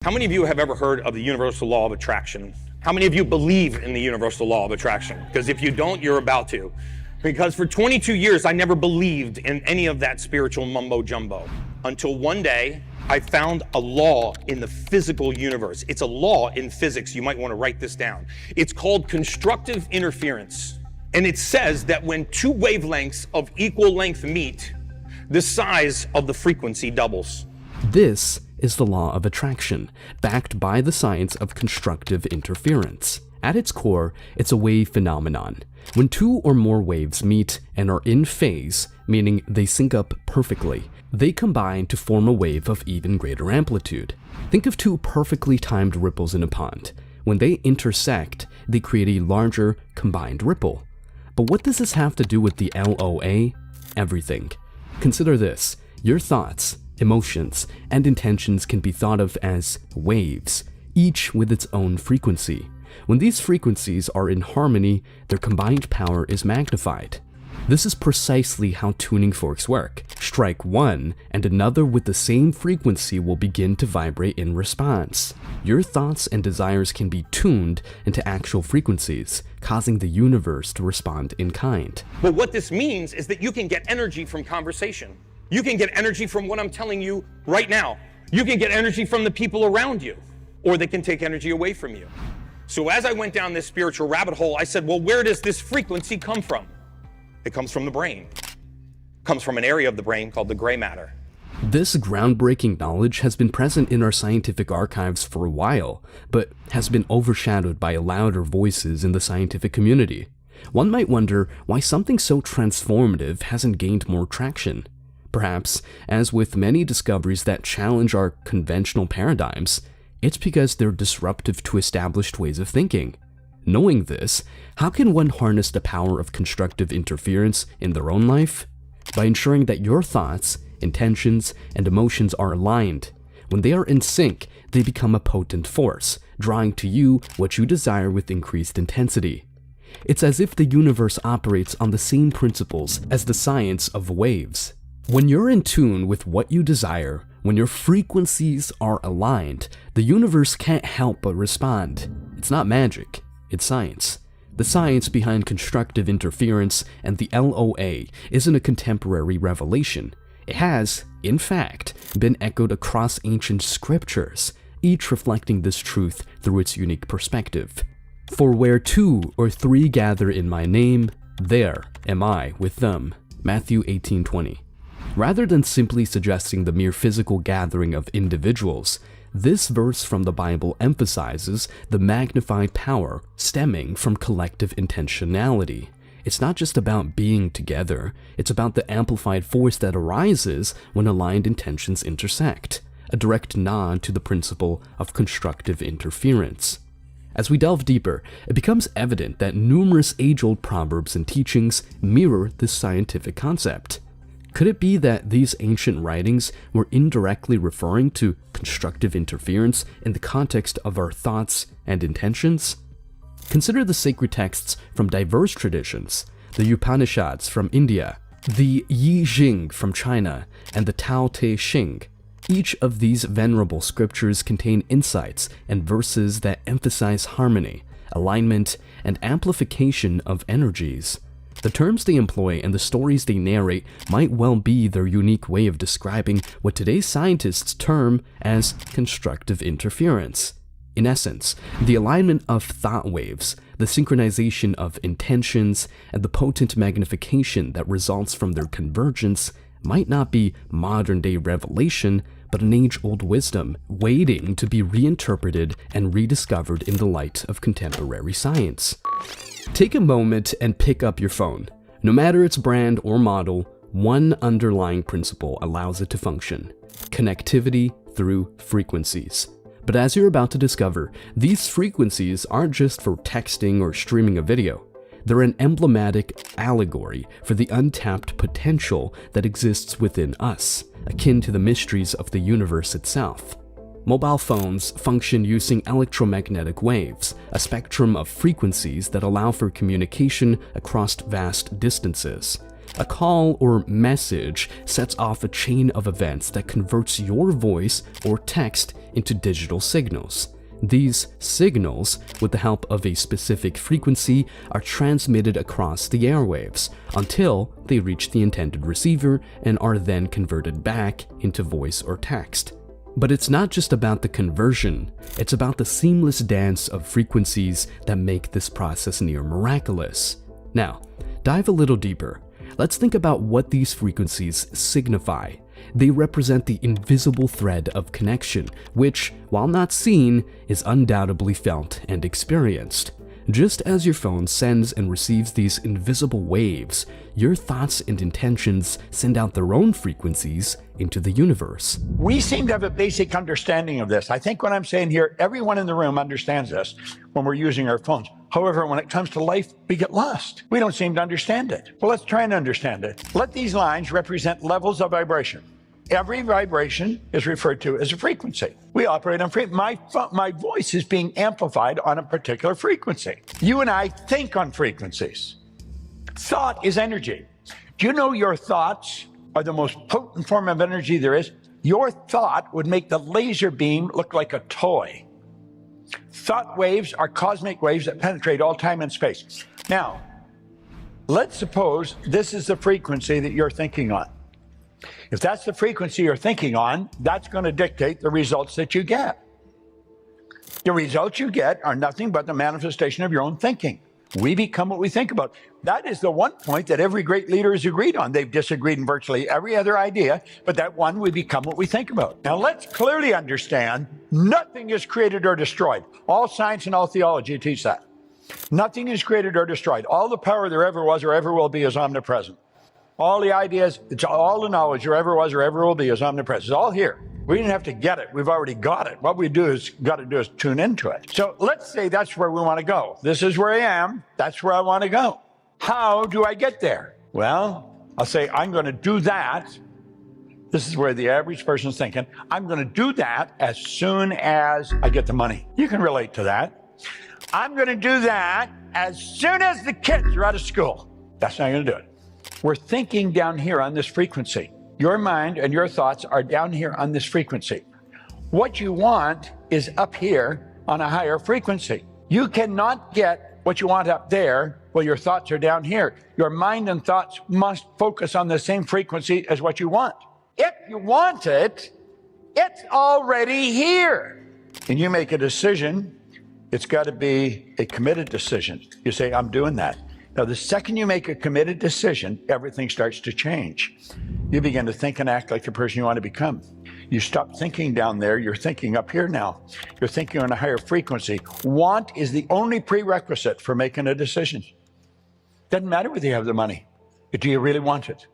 How many of you have ever heard of the universal law of attraction? How many of you believe in the universal law of attraction? Because if you don't, you're about to. Because for 22 years, I never believed in any of that spiritual mumbo jumbo. Until one day, I found a law in the physical universe. It's a law in physics. You might want to write this down. It's called constructive interference. And it says that when two wavelengths of equal length meet, the size of the frequency doubles. This is the law of attraction, backed by the science of constructive interference. At its core, it's a wave phenomenon. When two or more waves meet and are in phase, meaning they sync up perfectly, they combine to form a wave of even greater amplitude. Think of two perfectly timed ripples in a pond. When they intersect, they create a larger, combined ripple. But what does this have to do with the LOA? Everything. Consider this: your thoughts, emotions, and intentions can be thought of as waves, each with its own frequency. When these frequencies are in harmony, their combined power is magnified. This is precisely how tuning forks work. Strike one, and another with the same frequency will begin to vibrate in response. Your thoughts and desires can be tuned into actual frequencies, causing the universe to respond in kind. But what this means is that you can get energy from conversation. You can get energy from what I'm telling you right now. You can get energy from the people around you, or they can take energy away from you. So as I went down this spiritual rabbit hole, I said, well, where does this frequency come from? It comes from the brain. It comes from an area of the brain called the gray matter. This groundbreaking knowledge has been present in our scientific archives for a while, but has been overshadowed by louder voices in the scientific community. One might wonder why something so transformative hasn't gained more traction. Perhaps, as with many discoveries that challenge our conventional paradigms, it's because they're disruptive to established ways of thinking. Knowing this, how can one harness the power of constructive interference in their own life? By ensuring that your thoughts, intentions, and emotions are aligned. When they are in sync, they become a potent force, drawing to you what you desire with increased intensity. It's as if the universe operates on the same principles as the science of waves. When you're in tune with what you desire, when your frequencies are aligned, the universe can't help but respond. It's not magic, it's science. The science behind constructive interference and the LOA isn't a contemporary revelation. It has, in fact, been echoed across ancient scriptures, each reflecting this truth through its unique perspective. For where two or three gather in my name, there am I with them. Matthew 18:20. Rather than simply suggesting the mere physical gathering of individuals, this verse from the Bible emphasizes the magnified power stemming from collective intentionality. It's not just about being together, it's about the amplified force that arises when aligned intentions intersect, a direct nod to the principle of constructive interference. As we delve deeper, it becomes evident that numerous age-old proverbs and teachings mirror this scientific concept. Could it be that these ancient writings were indirectly referring to constructive interference in the context of our thoughts and intentions? Consider the sacred texts from diverse traditions: the Upanishads from India, the Yi Jing from China, and the Tao Te Ching. Each of these venerable scriptures contain insights and verses that emphasize harmony, alignment, and amplification of energies. The terms they employ and the stories they narrate might well be their unique way of describing what today's scientists term as constructive interference. In essence, the alignment of thought waves, the synchronization of intentions, and the potent magnification that results from their convergence might not be modern-day revelation, but an age-old wisdom waiting to be reinterpreted and rediscovered in the light of contemporary science. Take a moment and pick up your phone. No matter its brand or model, one underlying principle allows it to function: connectivity through frequencies. But as you're about to discover, these frequencies aren't just for texting or streaming a video. They're an emblematic allegory for the untapped potential that exists within us, akin to the mysteries of the universe itself. Mobile phones function using electromagnetic waves, a spectrum of frequencies that allow for communication across vast distances. A call or message sets off a chain of events that converts your voice or text into digital signals. These signals, with the help of a specific frequency, are transmitted across the airwaves until they reach the intended receiver and are then converted back into voice or text. But it's not just about the conversion, it's about the seamless dance of frequencies that make this process near miraculous. Now, dive a little deeper. Let's think about what these frequencies signify. They represent the invisible thread of connection, which, while not seen, is undoubtedly felt and experienced. Just as your phone sends and receives these invisible waves, your thoughts and intentions send out their own frequencies into the universe. We seem to have a basic understanding of this. I think what I'm saying here, everyone in the room understands this when we're using our phones. However, when it comes to life, we get lost. We don't seem to understand it. Well, let's try and understand it. Let these lines represent levels of vibration. Every vibration is referred to as a frequency. We operate on my voice is being amplified on a particular frequency. You and I think on frequencies. Thought is energy. Do you know your thoughts are the most potent form of energy there is? Your thought would make the laser beam look like a toy. Thought waves are cosmic waves that penetrate all time and space. Now, let's suppose this is the frequency that you're thinking on. If that's the frequency you're thinking on, that's going to dictate the results that you get. The results you get are nothing but the manifestation of your own thinking. We become what we think about. That is the one point that every great leader has agreed on. They've disagreed in virtually every other idea, but that one, we become what we think about. Now let's clearly understand, nothing is created or destroyed. All science and all theology teach that. Nothing is created or destroyed. All the power there ever was or ever will be is omnipresent. All the ideas, it's all the knowledge there ever was or ever will be is omnipresent. It's all here. We didn't have to get it. We've already got it. What we got to do is tune into it. So let's say that's where we want to go. This is where I am. That's where I want to go. How do I get there? Well, I'll say I'm going to do that. This is where the average person's thinking. I'm going to do that as soon as I get the money. You can relate to that. I'm going to do that as soon as the kids are out of school. That's not going to do it. We're thinking down here on this frequency. Your mind and your thoughts are down here on this frequency. What you want is up here on a higher frequency. You cannot get what you want up there while your thoughts are down here. Your mind and thoughts must focus on the same frequency as what you want. If you want it, it's already here. And you make a decision, it's got to be a committed decision. You say, I'm doing that. Now, the second you make a committed decision, everything starts to change. You begin to think and act like the person you want to become. You stop thinking down there, you're thinking up here now. You're thinking on a higher frequency. Want is the only prerequisite for making a decision. Doesn't matter whether you have the money. Do you really want it?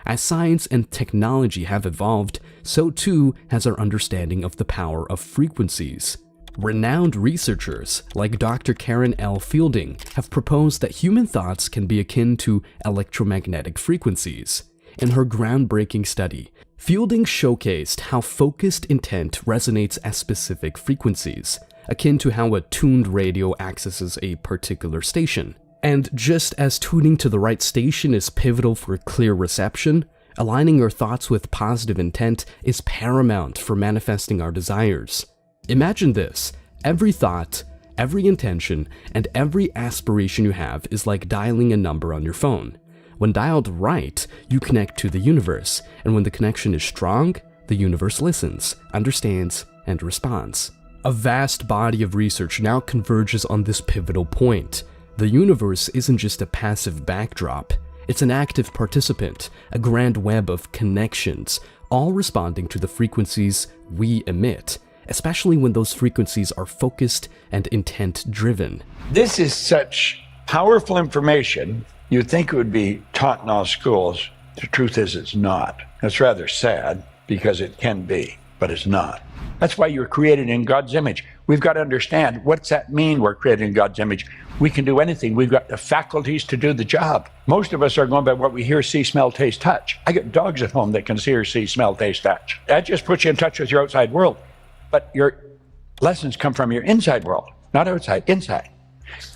As science and technology have evolved, so too has our understanding of the power of frequencies. Renowned researchers like Dr. Karen L. Fielding have proposed that human thoughts can be akin to electromagnetic frequencies. In her groundbreaking study, Fielding showcased how focused intent resonates at specific frequencies, akin to how a tuned radio accesses a particular station. And just as tuning to the right station is pivotal for clear reception, aligning your thoughts with positive intent is paramount for manifesting our desires. Imagine this: every thought, every intention, and every aspiration you have is like dialing a number on your phone. When dialed right, you connect to the universe, and when the connection is strong, the universe listens, understands, and responds. A vast body of research now converges on this pivotal point. The universe isn't just a passive backdrop, it's an active participant, a grand web of connections, all responding to the frequencies we emit, especially when those frequencies are focused and intent-driven. This is such powerful information, you'd think it would be taught in all schools. The truth is it's not. It's rather sad because it can be, but it's not. That's why you're created in God's image. We've got to understand, what's that mean we're created in God's image? We can do anything. We've got the faculties to do the job. Most of us are going by what we hear, see, smell, taste, touch. I got dogs at home that can hear, see, smell, taste, touch. That just puts you in touch with your outside world. But your lessons come from your inside world, not outside, inside.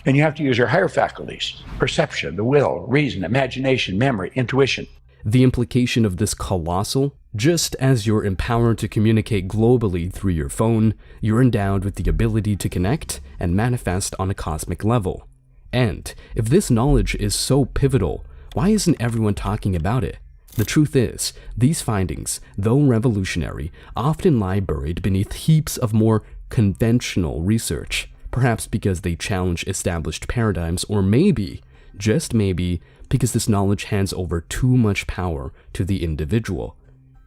And you have to use your higher faculties: perception, the will, reason, imagination, memory, intuition. The implication of this colossal: just as you're empowered to communicate globally through your phone, you're endowed with the ability to connect and manifest on a cosmic level. And if this knowledge is so pivotal, why isn't everyone talking about it? The truth is, these findings, though revolutionary, often lie buried beneath heaps of more conventional research, perhaps because they challenge established paradigms, or maybe, just maybe, because this knowledge hands over too much power to the individual.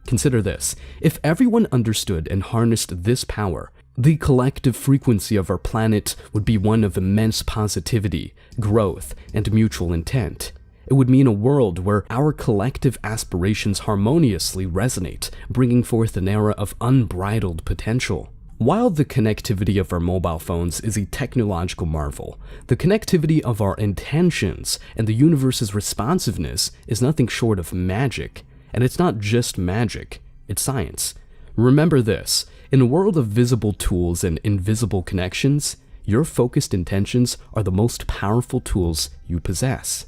Consider this: if everyone understood and harnessed this power, the collective frequency of our planet would be one of immense positivity, growth, and mutual intent. It would mean a world where our collective aspirations harmoniously resonate, bringing forth an era of unbridled potential. While the connectivity of our mobile phones is a technological marvel, the connectivity of our intentions and the universe's responsiveness is nothing short of magic. And it's not just magic, it's science. Remember this: in a world of visible tools and invisible connections, your focused intentions are the most powerful tools you possess.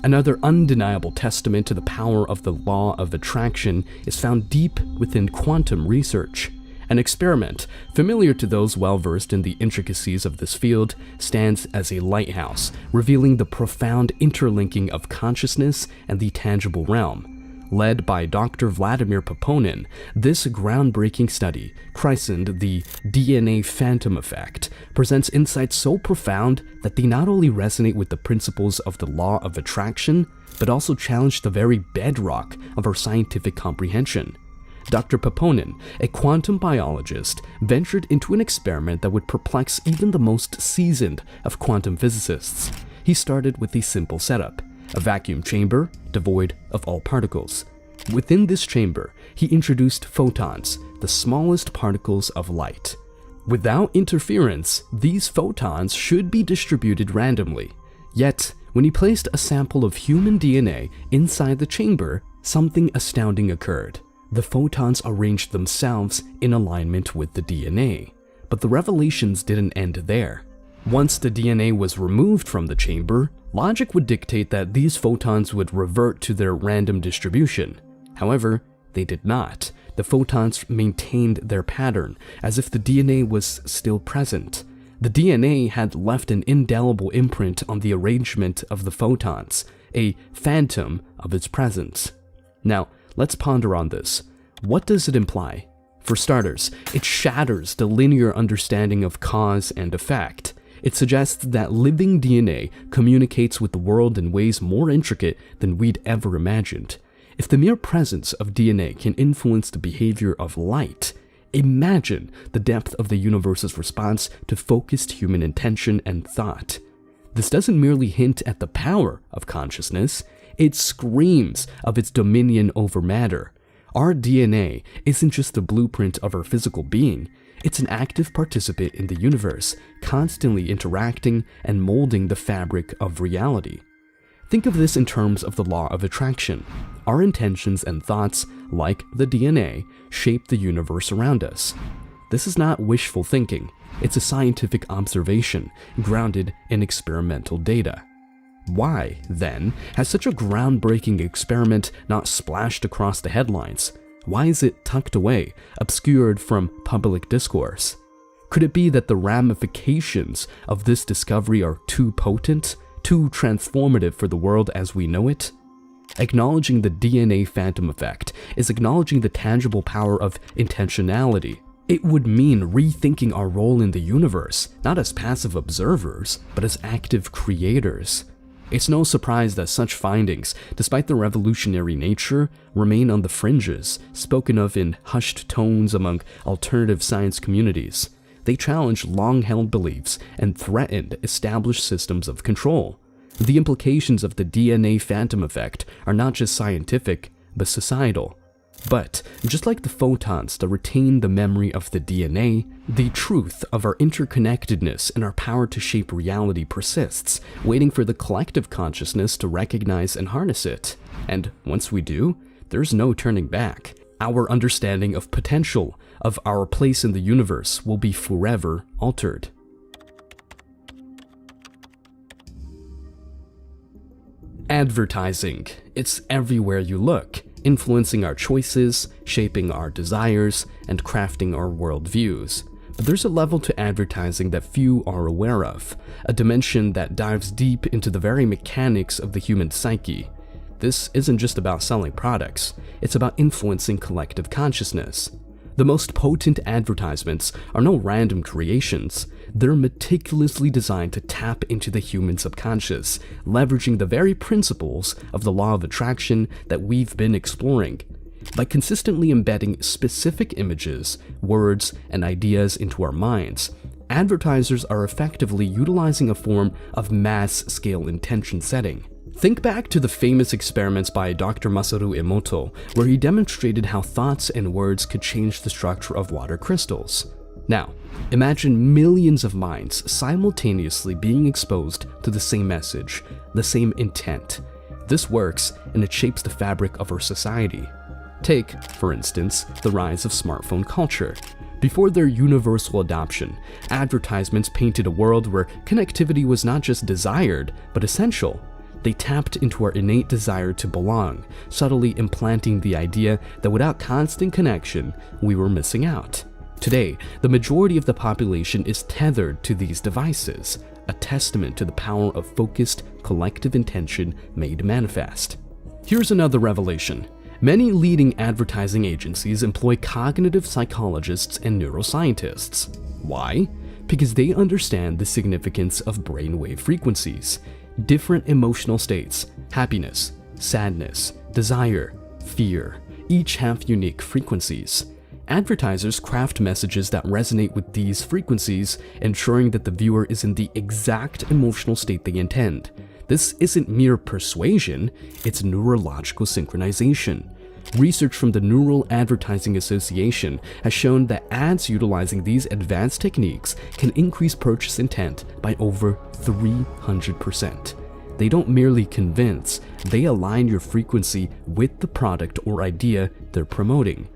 Another undeniable testament to the power of the law of attraction is found deep within quantum research. An experiment, familiar to those well-versed in the intricacies of this field, stands as a lighthouse, revealing the profound interlinking of consciousness and the tangible realm. Led by Dr. Vladimir Poponin, this groundbreaking study, christened the DNA phantom effect, presents insights so profound that they not only resonate with the principles of the law of attraction, but also challenge the very bedrock of our scientific comprehension. Dr. Poponin, a quantum biologist, ventured into an experiment that would perplex even the most seasoned of quantum physicists. He started with a simple setup: a vacuum chamber devoid of all particles. Within this chamber, he introduced photons, the smallest particles of light. Without interference, these photons should be distributed randomly. Yet, when he placed a sample of human DNA inside the chamber, something astounding occurred. The photons arranged themselves in alignment with the DNA. But the revelations didn't end there. Once the DNA was removed from the chamber, logic would dictate that these photons would revert to their random distribution. However, they did not. The photons maintained their pattern, as if the DNA was still present. The DNA had left an indelible imprint on the arrangement of the photons, a phantom of its presence. Now, let's ponder on this. What does it imply? For starters, it shatters the linear understanding of cause and effect. It suggests that living DNA communicates with the world in ways more intricate than we'd ever imagined. If the mere presence of DNA can influence the behavior of light, imagine the depth of the universe's response to focused human intention and thought. This doesn't merely hint at the power of consciousness, it screams of its dominion over matter. Our DNA isn't just the blueprint of our physical being, it's an active participant in the universe, constantly interacting and molding the fabric of reality. Think of this in terms of the law of attraction. Our intentions and thoughts, like the DNA, shape the universe around us. This is not wishful thinking, it's a scientific observation grounded in experimental data. Why, then, has such a groundbreaking experiment not splashed across the headlines? Why is it tucked away, obscured from public discourse? Could it be that the ramifications of this discovery are too potent, too transformative for the world as we know it? Acknowledging the DNA phantom effect is acknowledging the tangible power of intentionality. It would mean rethinking our role in the universe, not as passive observers, but as active creators. It's no surprise that such findings, despite their revolutionary nature, remain on the fringes, spoken of in hushed tones among alternative science communities. They challenge long-held beliefs and threaten established systems of control. The implications of the DNA phantom effect are not just scientific, but societal. But, just like the photons that retain the memory of the DNA, the truth of our interconnectedness and our power to shape reality persists, waiting for the collective consciousness to recognize and harness it. And once we do, there's no turning back. Our understanding of potential, of our place in the universe, will be forever altered. Advertising. It's everywhere you look, influencing our choices, shaping our desires, and crafting our worldviews. But there's a level to advertising that few are aware of, a dimension that dives deep into the very mechanics of the human psyche. This isn't just about selling products, it's about influencing collective consciousness. The most potent advertisements are no random creations. They're meticulously designed to tap into the human subconscious, leveraging the very principles of the law of attraction that we've been exploring. By consistently embedding specific images, words, and ideas into our minds, advertisers are effectively utilizing a form of mass-scale intention setting. Think back to the famous experiments by Dr. Masaru Emoto, where he demonstrated how thoughts and words could change the structure of water crystals. Now, imagine millions of minds simultaneously being exposed to the same message, the same intent. This works, and it shapes the fabric of our society. Take, for instance, the rise of smartphone culture. Before their universal adoption, advertisements painted a world where connectivity was not just desired, but essential. They tapped into our innate desire to belong, subtly implanting the idea that without constant connection, we were missing out. Today, the majority of the population is tethered to these devices, a testament to the power of focused, collective intention made manifest. Here's another revelation. Many leading advertising agencies employ cognitive psychologists and neuroscientists. Why? Because they understand the significance of brainwave frequencies. Different emotional states, happiness, sadness, desire, fear, each have unique frequencies. Advertisers craft messages that resonate with these frequencies, ensuring that the viewer is in the exact emotional state they intend. This isn't mere persuasion, it's neurological synchronization. Research from the Neural Advertising Association has shown that ads utilizing these advanced techniques can increase purchase intent by over 300%. They don't merely convince, they align your frequency with the product or idea they're promoting.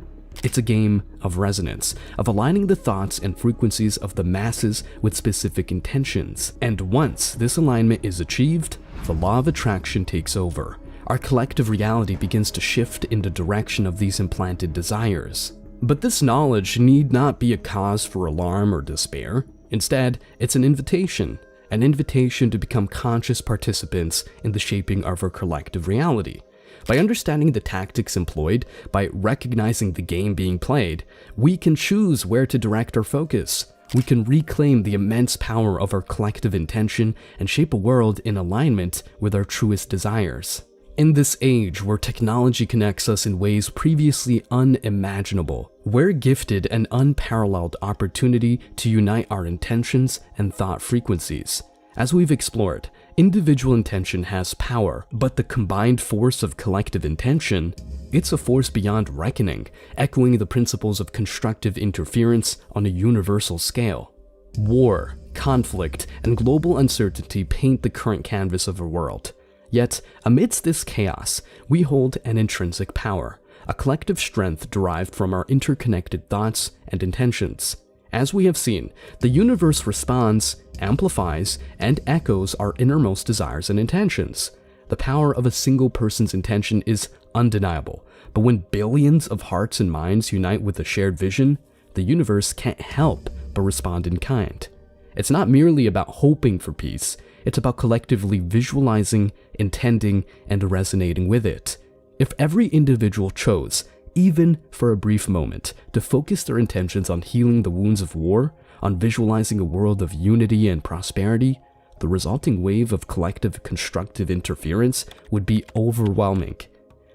It's a game of resonance, of aligning the thoughts and frequencies of the masses with specific intentions. And once this alignment is achieved, the law of attraction takes over. Our collective reality begins to shift in the direction of these implanted desires. But this knowledge need not be a cause for alarm or despair. Instead, it's an invitation to become conscious participants in the shaping of our collective reality. By understanding the tactics employed, by recognizing the game being played, we can choose where to direct our focus. We can reclaim the immense power of our collective intention and shape a world in alignment with our truest desires. In this age where technology connects us in ways previously unimaginable, we're gifted an unparalleled opportunity to unite our intentions and thought frequencies. As we've explored, individual intention has power, but the combined force of collective intention, it's a force beyond reckoning, echoing the principles of constructive interference on a universal scale. War, conflict, and global uncertainty paint the current canvas of our world. Yet, amidst this chaos, we hold an intrinsic power, a collective strength derived from our interconnected thoughts and intentions. As we have seen, the universe responds, amplifies, and echoes our innermost desires and intentions. The power of a single person's intention is undeniable, but when billions of hearts and minds unite with a shared vision, the universe can't help but respond in kind. It's not merely about hoping for peace, it's about collectively visualizing, intending, and resonating with it. If every individual chose, even for a brief moment, to focus their intentions on healing the wounds of war, on visualizing a world of unity and prosperity, the resulting wave of collective constructive interference would be overwhelming.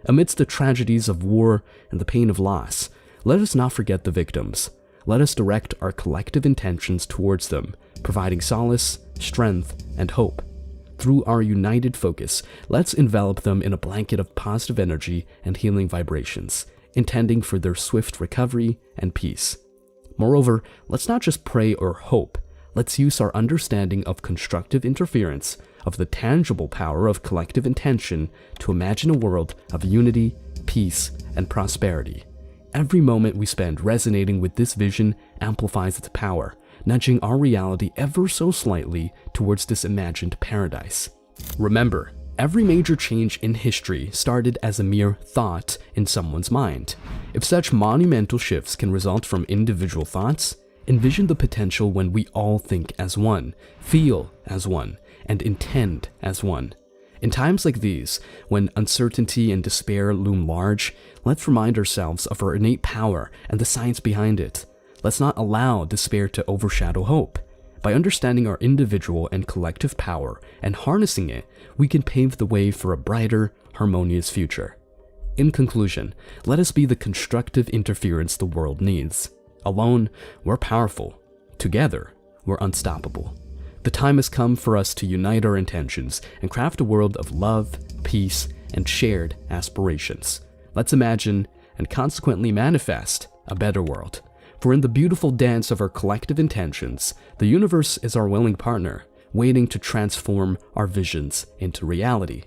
Amidst the tragedies of war and the pain of loss, let us not forget the victims. Let us direct our collective intentions towards them, providing solace, strength, and hope. Through our united focus, let's envelop them in a blanket of positive energy and healing vibrations, intending for their swift recovery and peace. Moreover, let's not just pray or hope. Let's use our understanding of constructive interference, of the tangible power of collective intention, to imagine a world of unity, peace, and prosperity. Every moment we spend resonating with this vision amplifies its power, nudging our reality ever so slightly towards this imagined paradise. Remember, every major change in history started as a mere thought in someone's mind. If such monumental shifts can result from individual thoughts, envision the potential when we all think as one, feel as one, and intend as one. In times like these, when uncertainty and despair loom large, let's remind ourselves of our innate power and the science behind it. Let's not allow despair to overshadow hope. By understanding our individual and collective power and harnessing it, we can pave the way for a brighter, harmonious future. In conclusion, let us be the constructive interference the world needs. Alone, we're powerful. Together, we're unstoppable. The time has come for us to unite our intentions and craft a world of love, peace, and shared aspirations. Let's imagine, and consequently manifest, a better world. For in the beautiful dance of our collective intentions, the universe is our willing partner, waiting to transform our visions into reality.